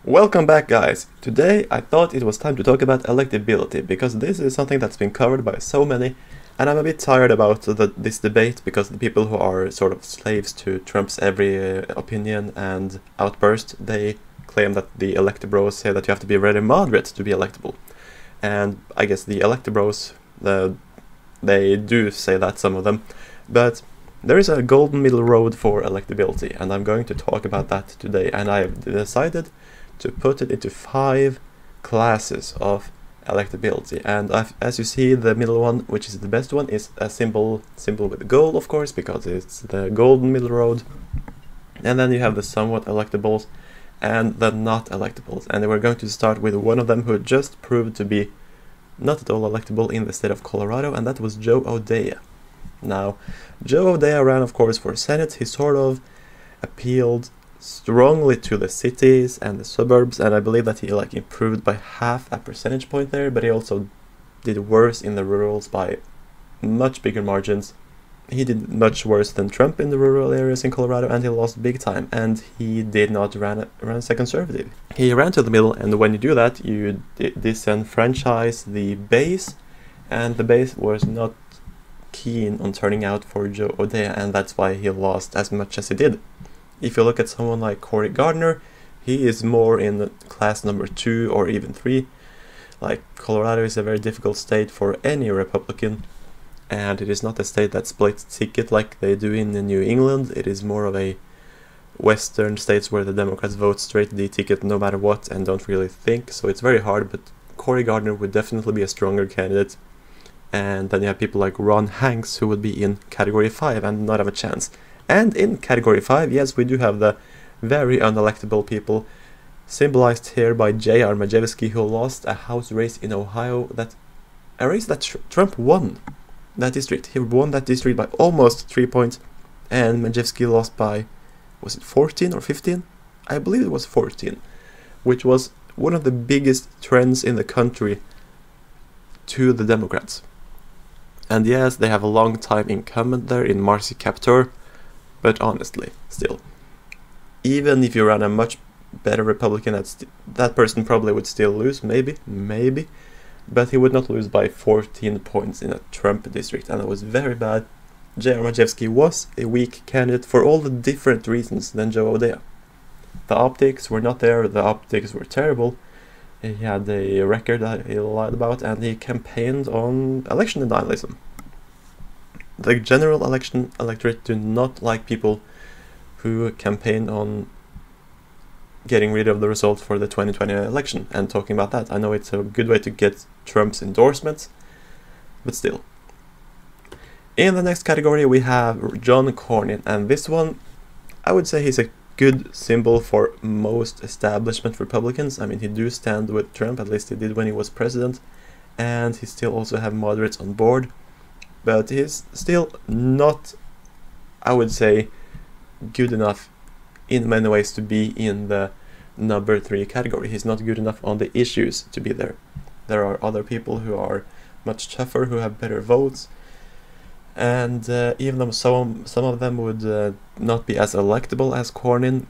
Welcome back, guys! Today I thought it was time to talk about electability, because this is something that's been covered by so many, and I'm a bit tired about this debate, because the people who are sort of slaves to Trump's every opinion and outburst, they claim that the electabros say that you have to be very moderate to be electable. And I guess the electabros, they do say that, some of them, but there is a golden middle road for electability, and I'm going to talk about that today, and I've decided to put it into 5 classes of electability. And as you see, the middle one, which is the best one, is a symbol with gold, of course, because it's the golden middle road. And then you have the somewhat electables and the not electables. And we're going to start with one of them who just proved to be not at all electable in the state of Colorado, and that was Joe O'Dea. Now, Joe O'Dea ran, of course, for Senate. He sort of appealed strongly to the cities and the suburbs, and I believe that he improved by half a percentage point there, but he also did worse in the rurals by much bigger margins. He did much worse than Trump in the rural areas in Colorado, and he lost big time, and he did not run as a conservative. He ran to the middle, and when you do that, you disenfranchise the base, and the base was not keen on turning out for Joe O'Dea, and that's why he lost as much as he did. If you look at someone like Cory Gardner, he is more in class number 2 or even 3. Like, Colorado is a very difficult state for any Republican, and it is not a state that splits ticket like they do in New England. It is more of a western states where the Democrats vote straight the ticket no matter what and don't really think, so it's very hard, but Cory Gardner would definitely be a stronger candidate. And then you have people like Ron Hanks, who would be in category 5 and not have a chance. And in category 5, yes, we do have the very unelectable people, symbolized here by J.R. Majewski, who lost a House race in Ohio, a race that Trump won that district. He won that district by almost 3 points, and Majewski lost by, was it 14 or 15? I believe it was 14, which was one of the biggest trends in the country to the Democrats. And yes, they have a long-time incumbent there in Marcy Kaptur, but honestly, still, even if you run a much better Republican, that person probably would still lose, maybe, but he would not lose by 14 points in a Trump district, and it was very bad. J.R. Majewski was a weak candidate for all the different reasons than Joe O'Dea. The optics were not there, the optics were terrible. He had a record that he lied about, and he campaigned on election denialism. The general election electorate do not like people who campaign on getting rid of the result for the 2020 election and talking about that. I know it's a good way to get Trump's endorsements, but still. In the next category we have John Cornyn, and this one, I would say he's a good symbol for most establishment Republicans. I mean, he do stand with Trump, at least he did when he was president, and he still also have moderates on board. But he's still not, I would say, good enough in many ways to be in the number 3 category. He's not good enough on the issues to be there. There are other people who are much tougher, who have better votes, and even though some of them would not be as electable as Cornyn,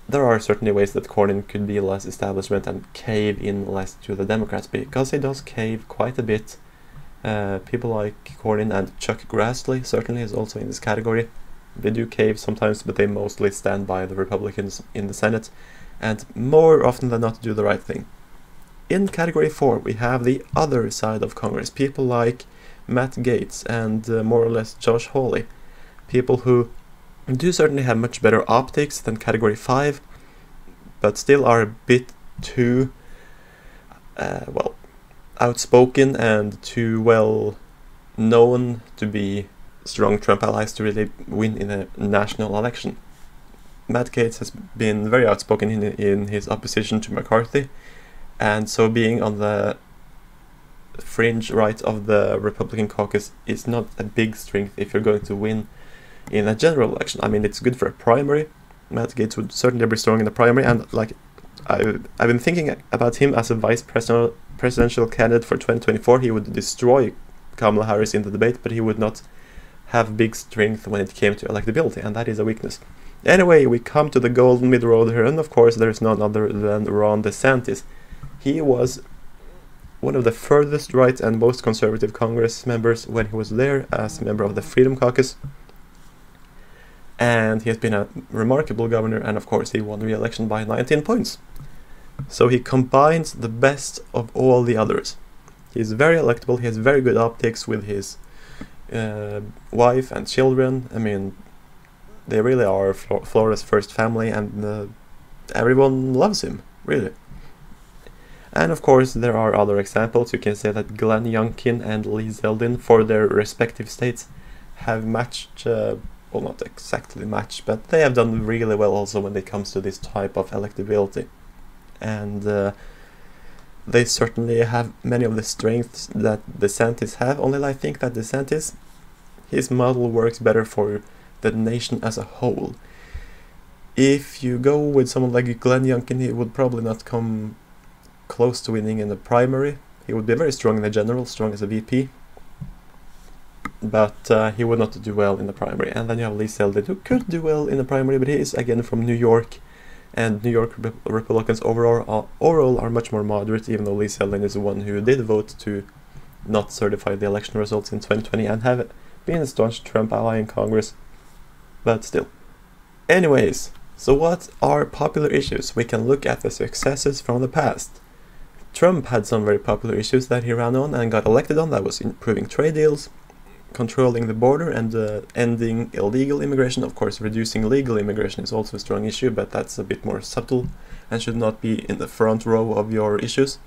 there are certainly ways that Cornyn could be less establishment and cave in less to the Democrats, because he does cave quite a bit. People like Cornyn and Chuck Grassley certainly is also in this category. They do cave sometimes, but they mostly stand by the Republicans in the Senate, and more often than not do the right thing. In category 4 we have the other side of Congress, people like Matt Gaetz and more or less Josh Hawley, people who do certainly have much better optics than category 5, but still are a bit too outspoken and too well known to be strong Trump allies to really win in a national election. Matt Gaetz has been very outspoken in his opposition to McCarthy, and so being on the fringe right of the Republican caucus is not a big strength if you're going to win in a general election. I mean, it's good for a primary. Matt Gaetz would certainly be strong in the primary, and I've been thinking about him as a vice presidential candidate for 2024. He would destroy Kamala Harris in the debate, but he would not have big strength when it came to electability, and that is a weakness. Anyway, we come to the golden mid-road here, and of course there's none other than Ron DeSantis. He was one of the furthest right and most conservative Congress members when he was there as a member of the Freedom Caucus. And he has been a remarkable governor, and of course he won re-election by 19 points. So he combines the best of all the others. He's very electable, he has very good optics with his wife and children. I mean, they really are Florida's first family, and everyone loves him, really. And of course there are other examples. You can say that Glenn Youngkin and Lee Zeldin, for their respective states, have matched, well, not exactly matched, but they have done really well also when it comes to this type of electability. And they certainly have many of the strengths that DeSantis have, only I think that DeSantis, his model works better for the nation as a whole. If you go with someone like Glenn Youngkin, he would probably not come close to winning in the primary. He would be very strong in the general, strong as a VP, but he would not do well in the primary. And then you have Lee Zeldin, who could do well in the primary, but he is again from New York, and New York Republicans overall are much more moderate, even though Lee Zeldin is the one who did vote to not certify the election results in 2020 and have been a staunch Trump ally in Congress, but still. Anyways, so what are popular issues? We can look at the successes from the past. Trump had some very popular issues that he ran on and got elected on. That was improving trade deals, controlling the border, and ending illegal immigration. Of course, reducing legal immigration is also a strong issue, but that's a bit more subtle and should not be in the front row of your issues.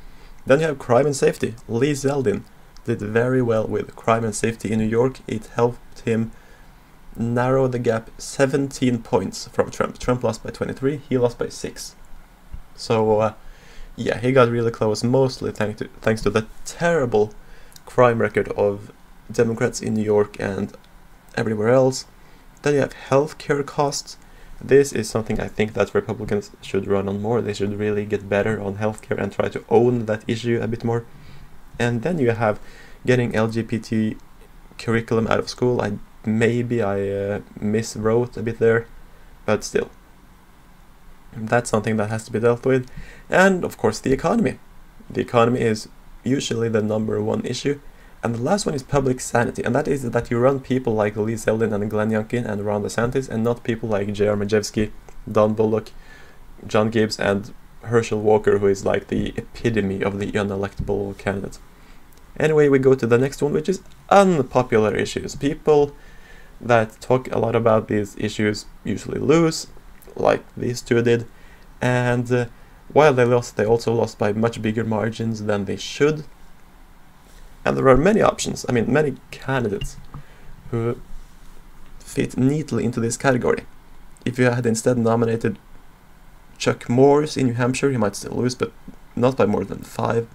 Then you have crime and safety. Lee Zeldin did very well with crime and safety in New York. It helped him narrow the gap 17 points from Trump. Trump lost by 23, he lost by 6. So yeah, he got really close, mostly thanks to the terrible crime record of Democrats in New York and everywhere else. Then you have healthcare costs. This is something I think that Republicans should run on more. They should really get better on healthcare and try to own that issue a bit more. And then you have getting LGBT curriculum out of school. Maybe I miswrote a bit there, but still. That's something that has to be dealt with. And of course the economy. The economy is usually the #1 issue. And the last one is public sanity, and that is that you run people like Lee Zeldin and Glenn Youngkin and Ron DeSantis, and not people like J.R. Majewski, Don Bullock, John Gibbs, and Herschel Walker, who is like the epitome of the unelectable candidate. Anyway, we go to the next one, which is unpopular issues. People that talk a lot about these issues usually lose, like these two did, and while they lost, they also lost by much bigger margins than they should. And there are many options, I mean many candidates who fit neatly into this category. If you had instead nominated Chuck Morse in New Hampshire, he might still lose, but not by more than 5.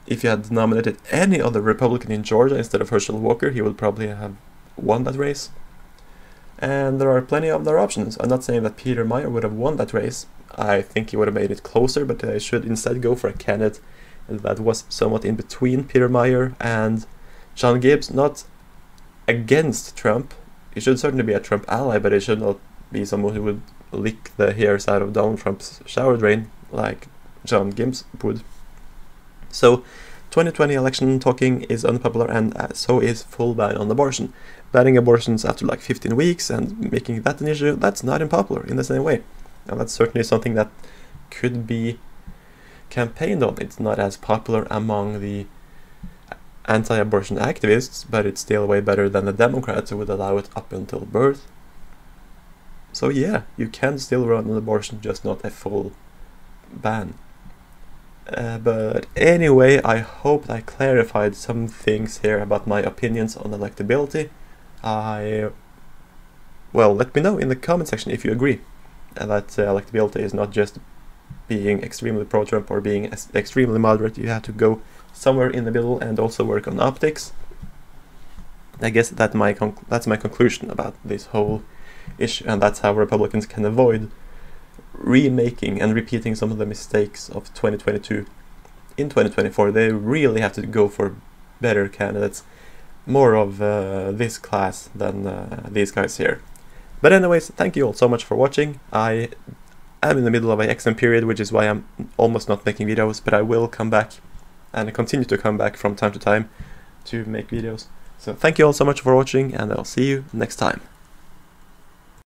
If you had nominated any other Republican in Georgia instead of Herschel Walker, he would probably have won that race. And there are plenty of other options. I'm not saying that Peter Meyer would have won that race. I think he would have made it closer, but I should instead go for a candidate that was somewhat in between Peter Meyer and John Gibbs, not against Trump. He should certainly be a Trump ally, but he should not be someone who would lick the hairs out of Donald Trump's shower drain like John Gibbs would. So 2020 election talking is unpopular, and so is full ban on abortion. Banning abortions after like 15 weeks and making that an issue, that's not unpopular in the same way. And that's certainly something that could be campaigned on. It's not as popular among the anti-abortion activists, but it's still way better than the Democrats who would allow it up until birth. So yeah, you can still run an abortion, just not a full ban. But anyway, I hope I clarified some things here about my opinions on electability. Well, let me know in the comment section if you agree that electability is not just being extremely pro-Trump or being extremely moderate. You have to go somewhere in the middle and also work on optics. I guess that's my conclusion about this whole issue, and that's how Republicans can avoid remaking and repeating some of the mistakes of 2022 in 2024. They really have to go for better candidates, more of this class than these guys here. But anyways, thank you all so much for watching. I am in the middle of an exam period, which is why I'm almost not making videos, but I will come back and continue to come back from time to time to make videos. So thank you all so much for watching, and I'll see you next time.